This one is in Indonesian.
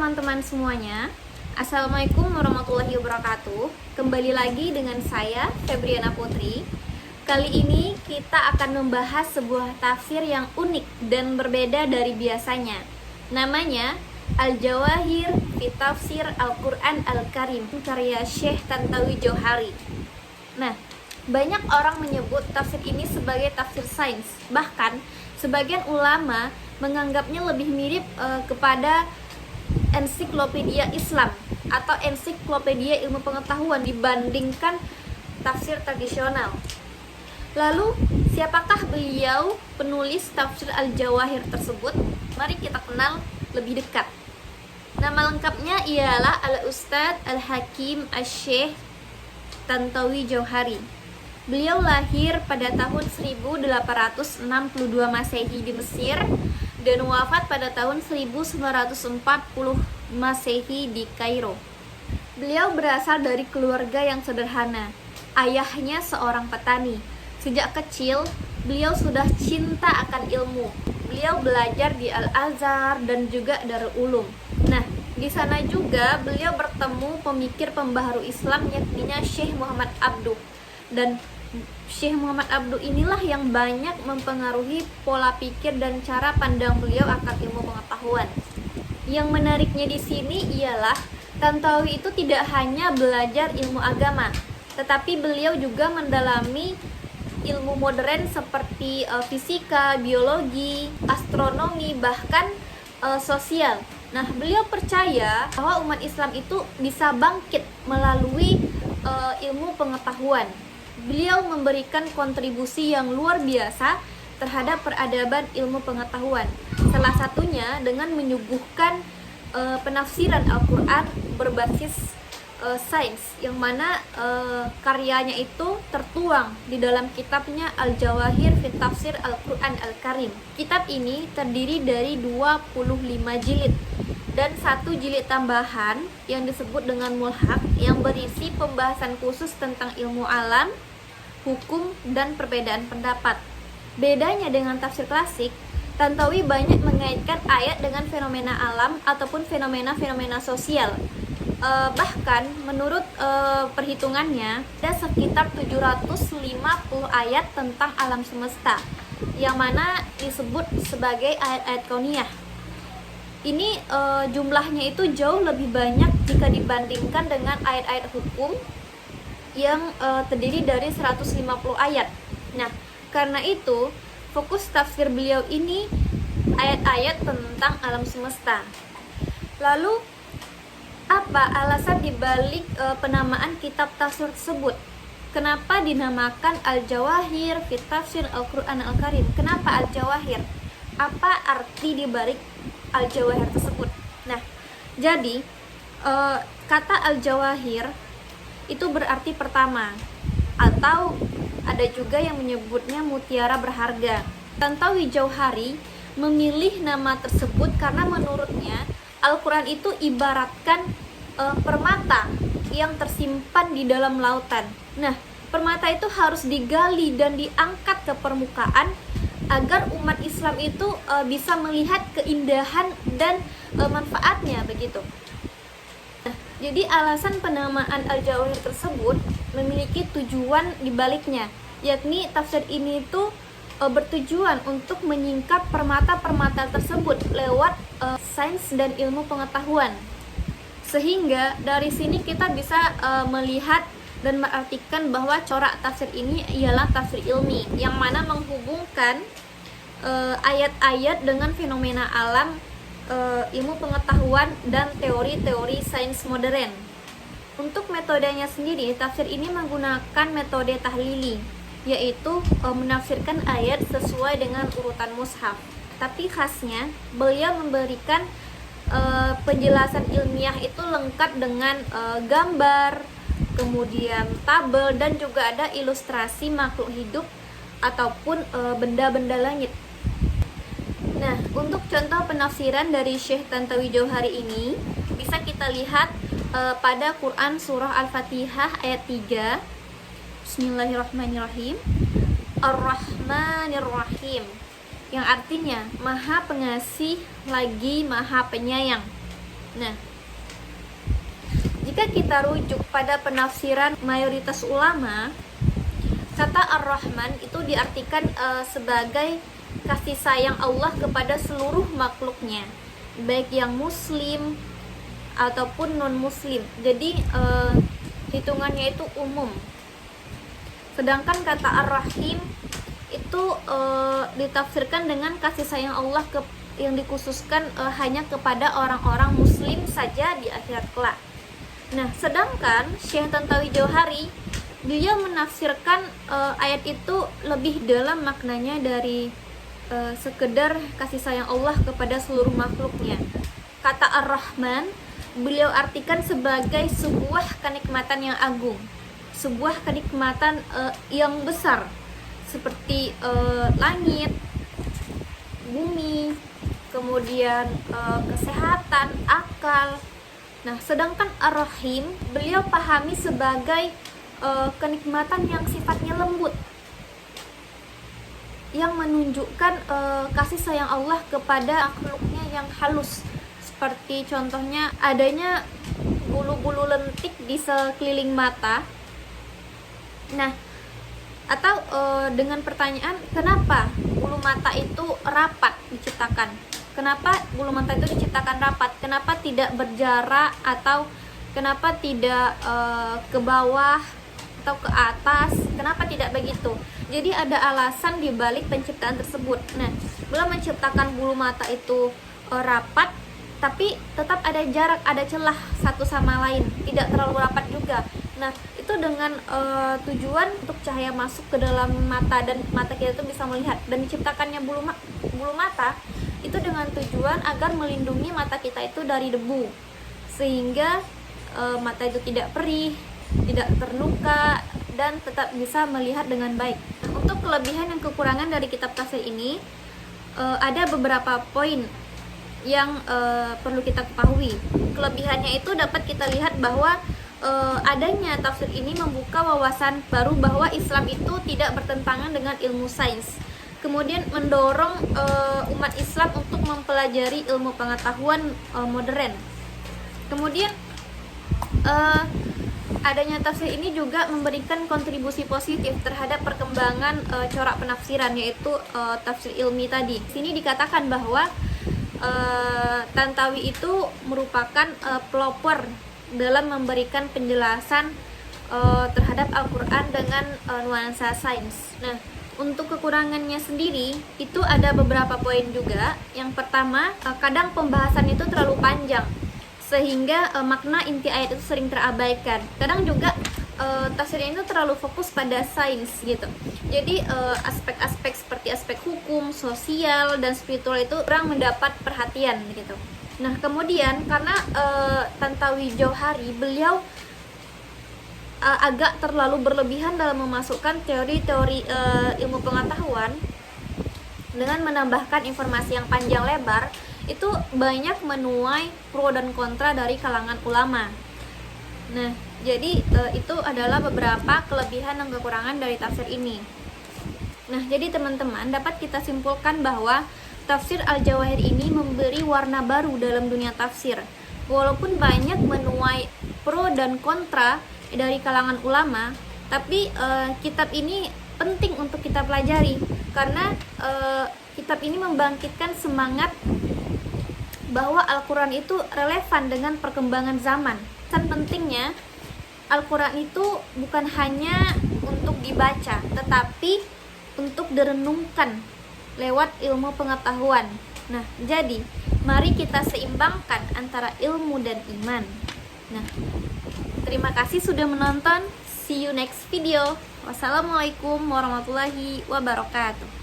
teman-teman semuanya. Assalamualaikum warahmatullahi wabarakatuh. Kembali lagi dengan saya, Febriana Putri. Kali ini kita akan membahas sebuah tafsir yang unik dan berbeda dari biasanya. Namanya Al-Jawahir fi Tafsir Al-Quran Al-Karim, karya Syekh Tantawi Johari. Nah, banyak orang menyebut tafsir ini sebagai tafsir sains. Bahkan, sebagian ulama menganggapnya lebih mirip kepada ensiklopedia Islam atau ensiklopedia ilmu pengetahuan dibandingkan tafsir tradisional. Lalu, siapakah beliau penulis tafsir Al-Jawahir tersebut? Mari kita kenal lebih dekat. Nama lengkapnya ialah Al-Ustadz Al-Hakim Asy-Syaikh Tantawi Johari. Beliau lahir pada tahun 1862 Masehi di Mesir dan wafat pada tahun 1940 Masehi di Kairo. Beliau berasal dari keluarga yang sederhana. Ayahnya seorang petani. Sejak kecil, beliau sudah cinta akan ilmu. Beliau belajar di Al-Azhar dan juga Darul Ulum. Nah, di sana juga beliau bertemu pemikir pembaharu Islam yakni Syekh Muhammad Abduh. Dan Syekh Muhammad Abduh inilah yang banyak mempengaruhi pola pikir dan cara pandang beliau akan ilmu pengetahuan. Yang menariknya di sini ialah Tantawi itu tidak hanya belajar ilmu agama, tetapi beliau juga mendalami ilmu modern seperti fisika, biologi, astronomi, bahkan sosial. Nah, beliau percaya bahwa umat Islam itu bisa bangkit melalui ilmu pengetahuan. Beliau memberikan kontribusi yang luar biasa terhadap peradaban ilmu pengetahuan. Salah satunya dengan menyuguhkan penafsiran Al-Quran berbasis sains, yang mana karyanya itu tertuang di dalam kitabnya Al-Jawahir fi Tafsir Al-Quran Al-Karim. Kitab ini terdiri dari 25 jilid dan 1 jilid tambahan yang disebut dengan mulhaq yang berisi pembahasan khusus tentang ilmu alam, hukum, dan perbedaan pendapat. Bedanya dengan tafsir klasik, Tantawi banyak mengaitkan ayat dengan fenomena alam ataupun fenomena-fenomena sosial. Bahkan menurut perhitungannya ada sekitar 750 ayat tentang alam semesta yang mana disebut sebagai ayat-ayat kauniyah. Ini jumlahnya itu jauh lebih banyak jika dibandingkan dengan ayat-ayat hukum yang terdiri dari 150 ayat. Nah, karena itu fokus tafsir beliau ini ayat-ayat tentang alam semesta. Lalu apa alasan dibalik penamaan kitab tafsir tersebut? Kenapa dinamakan Al-Jawahir fi Tafsir Al-Quran Al-Karim? Kenapa Al-Jawahir? Apa arti dibalik Al-Jawahir tersebut? Nah, jadi kata Al-Jawahir itu berarti pertama, atau ada juga yang menyebutnya mutiara berharga. Tantawi Johari memilih nama tersebut karena menurutnya Al-Quran itu ibaratkan permata yang tersimpan di dalam lautan. Nah, permata itu harus digali dan diangkat ke permukaan agar umat Islam itu bisa melihat keindahan dan manfaatnya begitu. Nah, jadi alasan penamaan Al-Jawahir tersebut memiliki tujuan dibaliknya, yakni tafsir ini itu bertujuan untuk menyingkap permata-permata tersebut lewat sains dan ilmu pengetahuan. Sehingga dari sini kita bisa melihat dan mengartikan bahwa corak tafsir ini ialah tafsir ilmi yang mana menghubungkan ayat-ayat dengan fenomena alam, ilmu pengetahuan, dan teori-teori sains modern. Untuk metodenya sendiri, tafsir ini menggunakan metode tahlili, yaitu menafsirkan ayat sesuai dengan urutan mushaf. Tapi khasnya, beliau memberikan penjelasan ilmiah itu lengkap dengan gambar, kemudian tabel, dan juga ada ilustrasi makhluk hidup ataupun benda-benda langit. Nah, untuk contoh penafsiran dari Syekh Tantawi Johari ini bisa kita lihat pada Quran Surah Al-Fatihah ayat 3. Bismillahirrahmanirrahim. Ar-Rahmanir-Rahim, yang artinya Maha Pengasih lagi Maha Penyayang. Nah, jika kita rujuk pada penafsiran mayoritas ulama, kata Ar-Rahman itu diartikan sebagai kasih sayang Allah kepada seluruh makhluknya, baik yang muslim ataupun non-muslim. Jadi hitungannya itu umum. Sedangkan kata Ar-Rahim itu ditafsirkan dengan kasih sayang Allah yang dikhususkan hanya kepada orang-orang muslim saja di akhirat kelak. Nah, sedangkan Syekh Tantawi Jauhari dia menafsirkan ayat itu lebih dalam maknanya dari sekedar kasih sayang Allah kepada seluruh makhluknya. Kata Ar-Rahman beliau artikan sebagai sebuah kenikmatan yang agung, sebuah kenikmatan yang besar, seperti langit, bumi, kemudian kesehatan, akal. Nah, sedangkan Ar-Rahim beliau pahami sebagai kenikmatan yang sifatnya lembut, yang menunjukkan kasih sayang Allah kepada makhluknya yang halus, seperti contohnya adanya bulu-bulu lentik di sekeliling mata. Nah, atau dengan pertanyaan, kenapa bulu mata itu rapat diciptakan? Kenapa bulu mata itu diciptakan rapat? Kenapa tidak berjarak, atau kenapa tidak ke bawah atau ke atas? Kenapa tidak begitu? Jadi ada alasan di balik penciptaan tersebut. Nah, beliau menciptakan bulu mata itu rapat, tapi tetap ada jarak, ada celah satu sama lain, tidak terlalu rapat juga. Nah, itu dengan tujuan untuk cahaya masuk ke dalam mata dan mata kita itu bisa melihat. Dan diciptakannya bulu mata itu dengan tujuan agar melindungi mata kita itu dari debu, sehingga mata itu tidak perih, tidak terluka, dan tetap bisa melihat dengan baik. Untuk kelebihan dan kekurangan dari kitab tafsir ini ada beberapa poin yang perlu kita ketahui. Kelebihannya itu dapat kita lihat bahwa adanya tafsir ini membuka wawasan baru bahwa Islam itu tidak bertentangan dengan ilmu sains. Kemudian mendorong umat Islam untuk mempelajari ilmu pengetahuan modern. Kemudian adanya tafsir ini juga memberikan kontribusi positif terhadap perkembangan corak penafsiran, yaitu tafsir ilmi tadi. Sini dikatakan bahwa Tantawi itu merupakan pelopor dalam memberikan penjelasan terhadap Al-Quran dengan nuansa sains. Nah, untuk kekurangannya sendiri itu ada beberapa poin juga. Yang pertama, kadang pembahasan itu terlalu panjang sehingga makna inti ayat itu sering terabaikan. Kadang juga tafsirnya itu terlalu fokus pada sains gitu. Jadi aspek-aspek seperti aspek hukum, sosial, dan spiritual itu kurang mendapat perhatian gitu. Nah, kemudian karena Tantawi Jauhari beliau agak terlalu berlebihan dalam memasukkan teori-teori ilmu pengetahuan dengan menambahkan informasi yang panjang lebar, itu banyak menuai pro dan kontra dari kalangan ulama. Nah, jadi itu adalah beberapa kelebihan dan kekurangan dari tafsir ini. Nah, jadi teman-teman, dapat kita simpulkan bahwa tafsir Al-Jawahir ini memberi warna baru dalam dunia tafsir. Walaupun banyak menuai pro dan kontra dari kalangan ulama, tapi kitab ini penting untuk kita pelajari karena kitab ini membangkitkan semangat bahwa Al-Quran itu relevan dengan perkembangan zaman. Dan pentingnya Al-Quran itu bukan hanya untuk dibaca, tetapi untuk direnungkan lewat ilmu pengetahuan. Nah, jadi mari kita seimbangkan antara ilmu dan iman. Nah, terima kasih sudah menonton. See you next video. Wassalamualaikum warahmatullahi wabarakatuh.